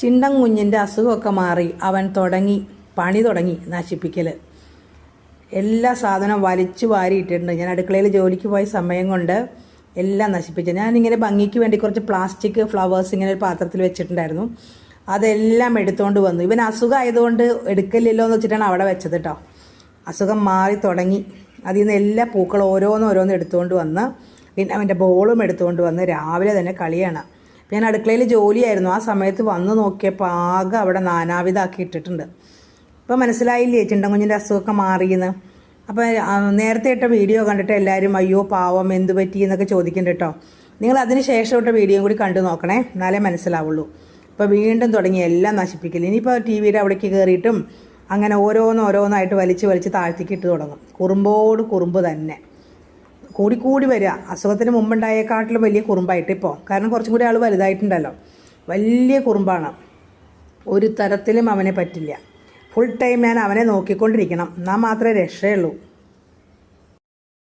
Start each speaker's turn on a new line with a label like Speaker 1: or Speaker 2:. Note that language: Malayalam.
Speaker 1: ചിണ്ടൻ കുഞ്ഞിൻ്റെ അസുഖമൊക്കെ മാറി അവൻ പണി തുടങ്ങി നശിപ്പിക്കൽ. എല്ലാ സാധനവും വലിച്ചു വാരിയിട്ടിട്ടുണ്ട്. ഞാൻ അടുക്കളയിൽ ജോലിക്ക് പോയ സമയം കൊണ്ട് എല്ലാം നശിപ്പിച്ചു. ഞാനിങ്ങനെ ഭംഗിക്ക് വേണ്ടി കുറച്ച് പ്ലാസ്റ്റിക് ഫ്ലവേഴ്സ് ഇങ്ങനെ ഒരു പാത്രത്തിൽ വെച്ചിട്ടുണ്ടായിരുന്നു. അതെല്ലാം എടുത്തുകൊണ്ട് വന്നു. ഇവൻ അസുഖമായതുകൊണ്ട് എടുക്കലില്ലോ എന്ന് വെച്ചിട്ടാണ് അവിടെ വെച്ചത് കേട്ടോ. അസുഖം മാറി തുടങ്ങി. അതിൽ നിന്ന് എല്ലാ പൂക്കളും ഓരോന്നോരോന്ന് എടുത്തുകൊണ്ട് വന്ന് പിന്നെ അവൻ്റെ ബോളും എടുത്തുകൊണ്ട് വന്ന് രാവിലെ തന്നെ കളിയാണ്. ഞാൻ അടുക്കളയിൽ ജോലിയായിരുന്നു. ആ സമയത്ത് വന്ന് നോക്കിയപ്പോൾ ആകെ അവിടെ നാനാവിധമാക്കി ഇട്ടിട്ടുണ്ട്. ഇപ്പോൾ മനസ്സിലായില്ലേ ചിണ്ടൻ കുഞ്ഞിൻ്റെ അസുഖമൊക്കെ മാറിയെന്ന്. അപ്പോൾ നേരത്തെ ഇട്ട വീഡിയോ കണ്ടിട്ട് എല്ലാവരും അയ്യോ പാവം എന്ത് പറ്റി എന്നൊക്കെ ചോദിക്കുന്നുണ്ട് കേട്ടോ. നിങ്ങൾ അതിന് ശേഷം ഇട്ട വീഡിയോയും കൂടി കണ്ടു നോക്കണേ, എന്നാലേ മനസ്സിലാവുള്ളൂ. ഇപ്പോൾ വീണ്ടും തുടങ്ങി എല്ലാം നശിപ്പിക്കില്ല. ഇനിയിപ്പോൾ ടി വിയുടെ അവിടേക്ക് കയറിയിട്ടും അങ്ങനെ ഓരോന്നോരോന്നായിട്ട് വലിച്ച് താഴ്ത്തിക്ക് ഇട്ട് തുടങ്ങും. കുറുമ്പോട് കുറുമ്പ് തന്നെ കൂടി വരിക. അസുഖത്തിന് മുമ്പുണ്ടായേക്കാട്ടിലും വലിയ കുറുമ്പായിട്ട് ഇപ്പോൾ, കാരണം കുറച്ചും കൂടി ആൾ വലുതായിട്ടുണ്ടല്ലോ. വലിയ കുറുമ്പാണ്. ഒരു തരത്തിലും അവനെ പറ്റില്ല. ഫുൾ ടൈം ഞാൻ അവനെ നോക്കിക്കൊണ്ടിരിക്കണം, എന്നാൽ മാത്രമേ രക്ഷയുള്ളൂ.